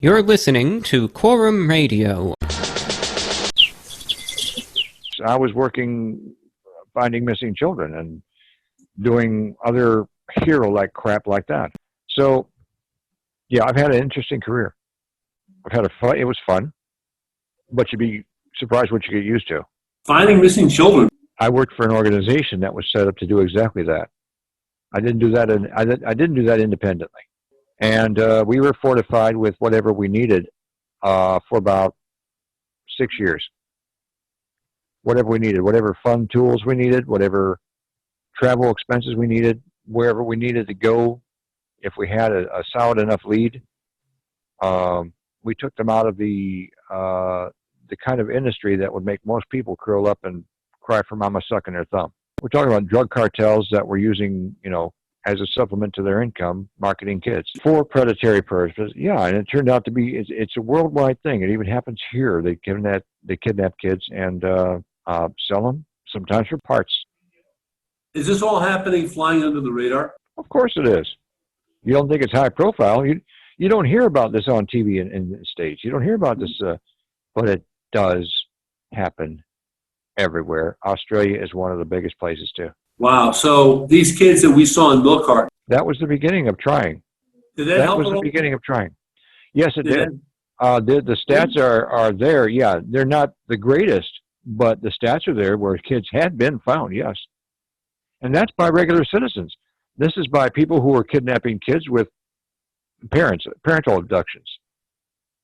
You're listening to Quorum Radio. I was working finding missing children and doing other hero-like crap like that. So, yeah, I've had an interesting career. It was fun, but you'd be surprised what you get used to. Finding missing children. I worked for an organization that was set up to do exactly that. I didn't do that. I didn't do that independently, and we were fortified with whatever we needed for about 6 years. Whatever we needed, whatever fun tools we needed, whatever travel expenses we needed, wherever we needed to go. If we had a solid enough lead, we took them out of the kind of industry that would make most people curl up and cry for mama sucking their thumb. We're talking about drug cartels that were using, as a supplement to their income, marketing kids for predatory purposes. Yeah, and it turned out to be it's a worldwide thing. It even happens here. They kidnap kids and sell them, sometimes for parts. Is this all happening flying under the radar? Of course it is. You don't think it's high profile. You don't hear about this on TV in the States. You don't hear about this, but it does happen everywhere. Australia is one of the biggest places too. Wow. So these kids that we saw in milk cartons. That was the beginning of trying. Did that help? That was the beginning of trying. Yes, it did. The stats are there. Yeah, they're not the greatest, but the stats are there where kids had been found. Yes, and that's by regular citizens. This is by people who are kidnapping kids with parental abductions,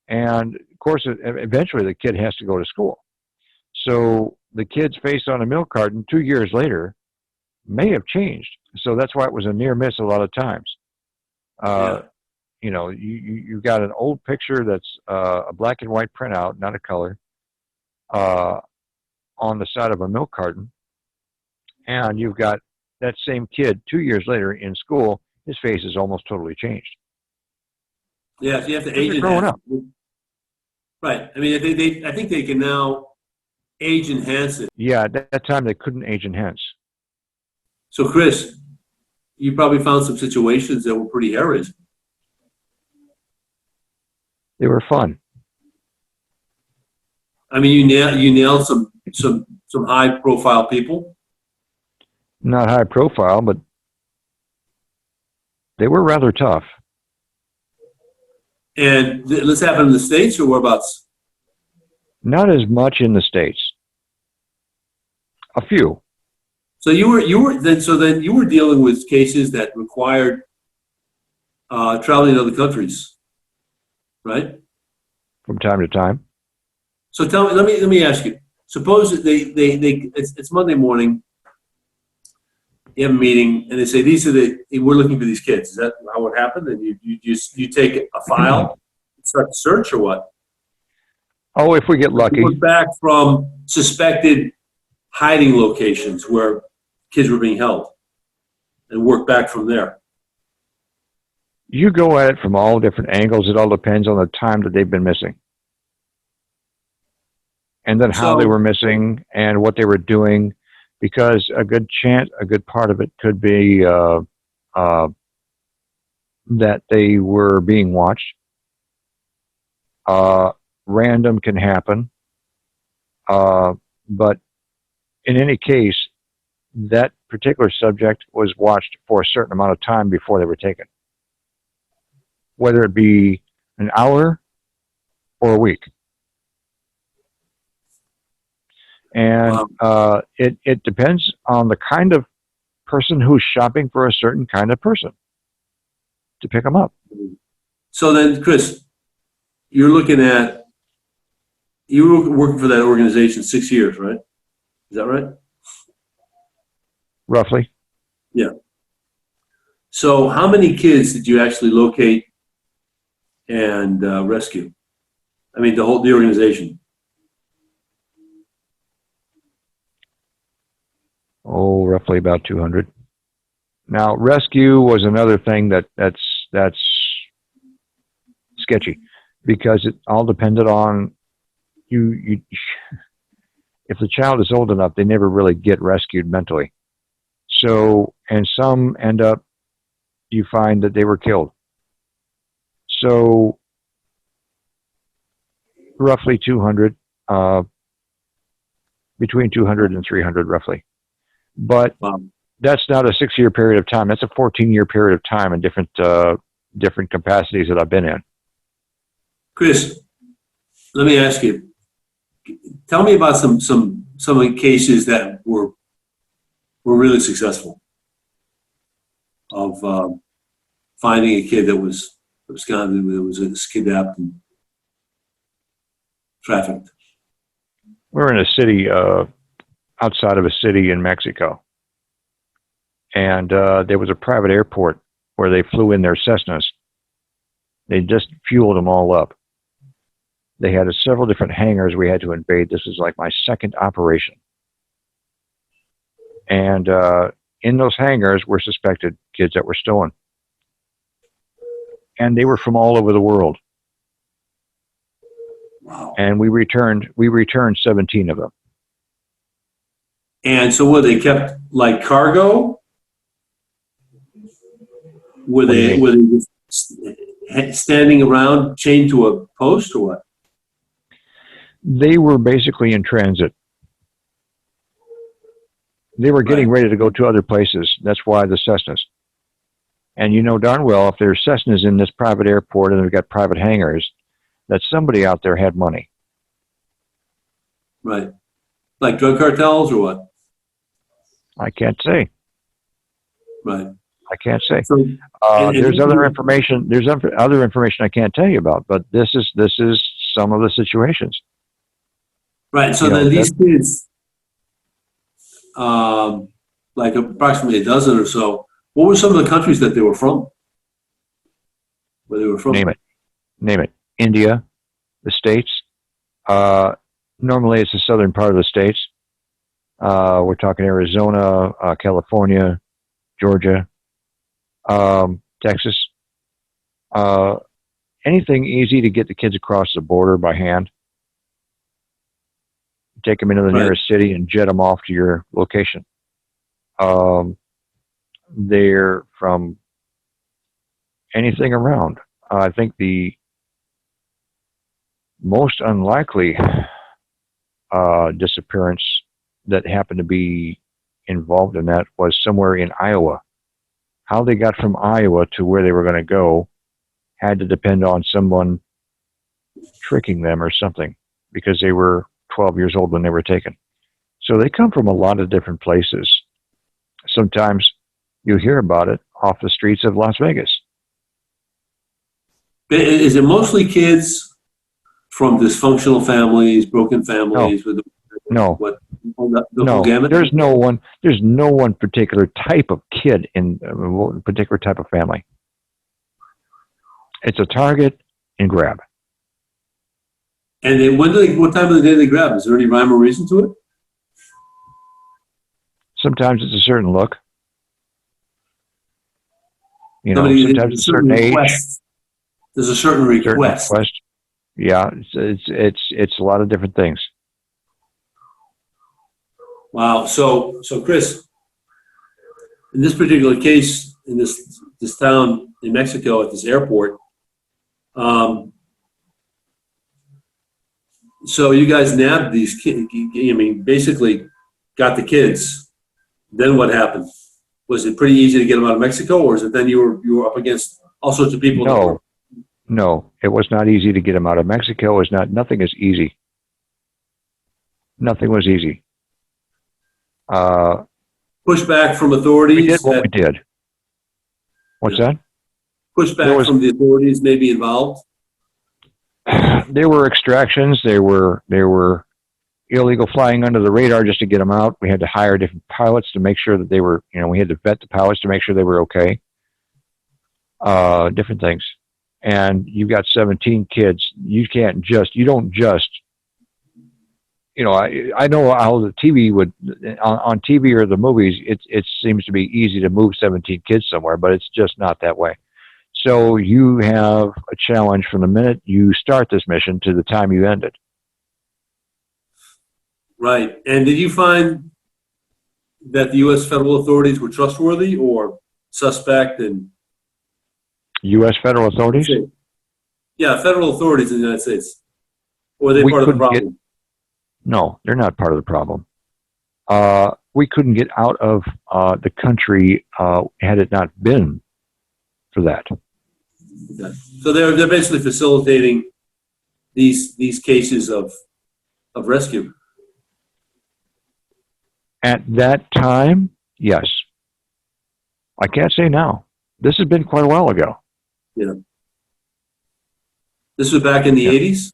and of course, eventually the kid has to go to school. So the kid's face on a milk carton 2 years later may have changed. So that's why it was a near miss a lot of times. You've got an old picture that's a black and white printout, not a color, on the side of a milk carton, and you've got that same kid 2 years later in school. His face is almost totally changed. Yeah, so you have to age growing up. Right. I mean, I think they can now age enhance it. Yeah, at that time they couldn't age enhance. So, Chris, you probably found some situations that were pretty hairy. They were fun. I mean, you nailed some high profile people. Not high profile, but they were rather tough. And this happened in the States or whereabouts? Not as much in the States. A few. So you were dealing with cases that required traveling to other countries, right? From time to time. So tell me, let me ask you. Suppose that it's Monday morning. You have a meeting, and they say we're looking for these kids. Is that how it happened? And you take a file, start the search, or what? Oh, if we get lucky. You look back from suspected hiding locations where kids were being held, and work back from there. You go at it from all different angles. It all depends on the time that they've been missing. And then how they were missing and what they were doing, because a good part of it could be that they were being watched. Random can happen. But in any case, that particular subject was watched for a certain amount of time before they were taken. Whether it be an hour or a week. And it depends on the kind of person who's shopping for a certain kind of person to pick them up. So then, Chris, you were working for that organization 6 years, right? Is that right? Roughly. Yeah. So how many kids did you actually locate and rescue? I mean, the organization. Oh, roughly about 200. Now, rescue was another thing that's sketchy, because it all depended on you. If the child is old enough, they never really get rescued mentally. So, and some end up, you find that they were killed. So roughly 200, between 200 and 300 roughly. But that's not a 6-year period of time. That's a 14-year period of time in different capacities that I've been in. Chris, let me ask you. Tell me about some of the cases that were really successful of finding a kid that was absconded, that was kidnapped and trafficked. We're in a city outside of a city in Mexico, and there was a private airport where they flew in their Cessnas. They just fueled them all up. They had several different hangars we had to invade. This was like my second operation. And in those hangars were suspected kids that were stolen. And they were from all over the world. Wow. And we returned 17 of them. And so were they kept like cargo? Were they just standing around chained to a post or what? They were basically in transit. They were getting ready to go to other places. That's why the Cessnas. And you know darn well, if there's Cessnas in this private airport and they've got private hangars, that somebody out there had money. Right. Like drug cartels or what? I can't say. Right. I can't say. So, there's other information. There's other information I can't tell you about, but this is some of the situations. Right. So then these kids, like approximately a dozen or so, what were some of the countries that they were from? Where they were from? Name it. India, the States. Normally it's the southern part of the States. We're talking Arizona, California, Georgia, Texas. Anything easy to get the kids across the border by hand. Take them into the nearest city and jet them off to your location. They're from anything around. I think the most unlikely disappearance that happened to be involved in that was somewhere in Iowa. How they got from Iowa to where they were going to go had to depend on someone tricking them or something, because they were 12 years old when they were taken. So they come from a lot of different places. Sometimes you hear about it off the streets of Las Vegas. Is it mostly kids from dysfunctional families, broken families? No. Whole gamut? There's no one particular type of kid in a particular type of family. It's a target and grab. And what time of the day they grab? Is there any rhyme or reason to it? Sometimes it's a certain look. Sometimes it's a certain age. There's a certain request. Yeah, it's a lot of different things. Wow. So Chris, in this particular case, in this town in Mexico at this airport, so you guys nabbed these kids. I mean, basically got the kids. Then what happened? Was it pretty easy to get them out of Mexico, or is it then you were up against all sorts of people? No, it was not easy to get them out of Mexico. Nothing is easy. Nothing was easy. Pushback from authorities. We did what we did. What's that? Pushback from the authorities may be involved. There were extractions. There were illegal flying under the radar just to get them out. We had to hire different pilots to make sure that they were, we had to vet the pilots to make sure they were okay. Different things. And you've got 17 kids. You don't just, I know how the TV on TV or the movies, it seems to be easy to move 17 kids somewhere, but it's just not that way. So you have a challenge from the minute you start this mission to the time you end it. Right. And did you find that the U.S. federal authorities were trustworthy or suspect? And U.S. federal authorities? Yeah, federal authorities in the United States. Or are they part of the problem? No, they're not part of the problem. We couldn't get out of the country had it not been for that. Okay. So they're basically facilitating these cases of rescue. At that time, yes. I can't say now. This has been quite a while ago. Yeah. This was back in the 80s?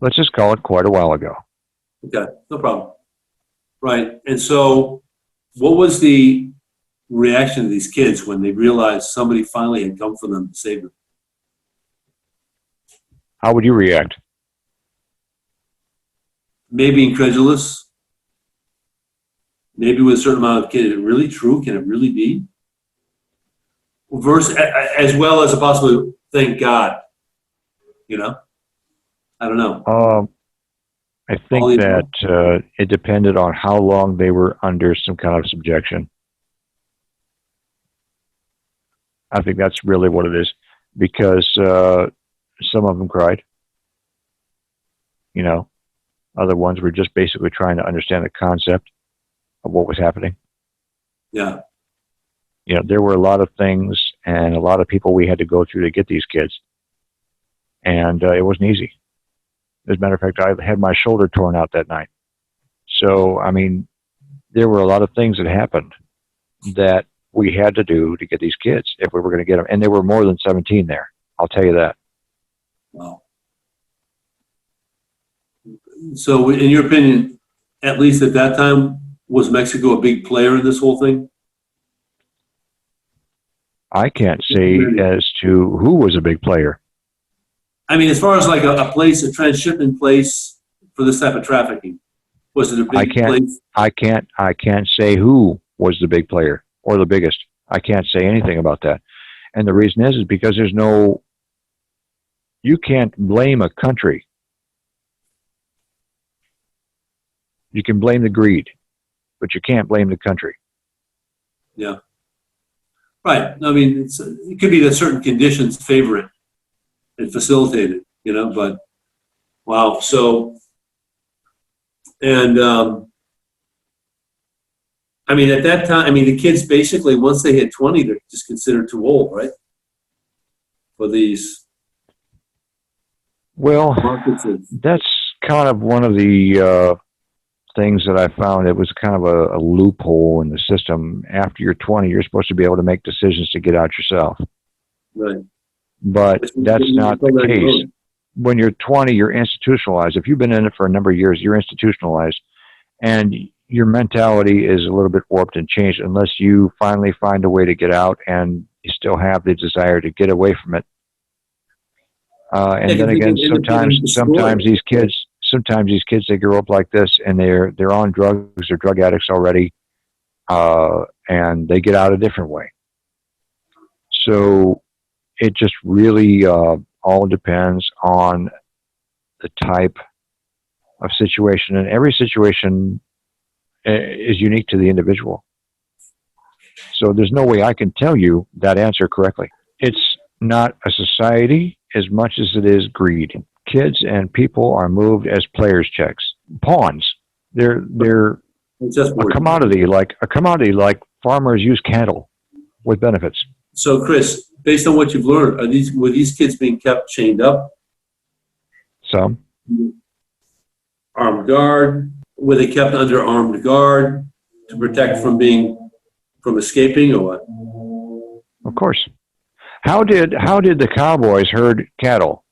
Let's just call it quite a while ago. Okay, no problem. Right. And so what was the reaction of these kids when they realized somebody finally had come for them to save them? How would you react? Maybe incredulous. Maybe with a certain amount of, is it really true? Can it really be? Versus, as well as a possible, thank God. You know? I don't know. I think that it depended on how long they were under some kind of subjection. I think that's really what it is, because some of them cried. You know, other ones were just basically trying to understand the concept of what was happening. Yeah. You know, there were a lot of things and a lot of people we had to go through to get these kids. And it wasn't easy. As a matter of fact, I had my shoulder torn out that night. So, I mean, there were a lot of things that happened that we had to do to get these kids if we were going to get them. And there were more than 17 there. I'll tell you that. Wow. So, in your opinion, at least at that time, was Mexico a big player in this whole thing? I can't say as to who was a big player. I mean, as far as like a place, a transshipment place for this type of trafficking, was it a big place? I can't say who was the big player or the biggest. I can't say anything about that. And the reason is because you can't blame a country. You can blame the greed, but you can't blame the country. Yeah. Right. I mean, it could be that certain conditions favor it and facilitate it, you know, but wow. So, and I mean, at that time, I mean, the kids basically, once they hit 20, they're just considered too old, right? For these. Well, that's kind of one of the things that I found. It was kind of a loophole in the system. After you're 20, you're supposed to be able to make decisions to get out yourself. Right. But that's not the case. When you're 20, you're institutionalized. If you've been in it for a number of years, you're institutionalized. And your mentality is a little bit warped and changed unless you finally find a way to get out and you still have the desire to get away from it. And then again, sometimes these kids, they grow up like this and they're on drugs, they're drug addicts already, and they get out a different way. So it just really all depends on the type of situation, and every situation is unique to the individual. So there's no way I can tell you that answer correctly. It's not a society as much as it is greed. Kids and people are moved as players' checks, pawns. They're a commodity like farmers use cattle with benefits. So, Chris, based on what you've learned, were these kids being kept chained up? Some. Armed guard? Were they kept under armed guard to protect from escaping, or what? Of course. How did the cowboys herd cattle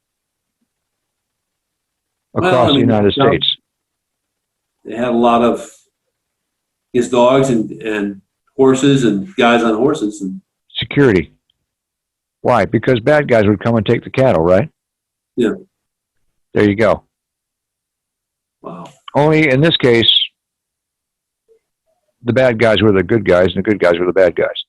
across the United States? They had a lot of his dogs and horses and guys on horses and security. Why? Because bad guys would come and take the cattle, right? Yeah. There you go. Wow. Only in this case, the bad guys were the good guys and the good guys were the bad guys.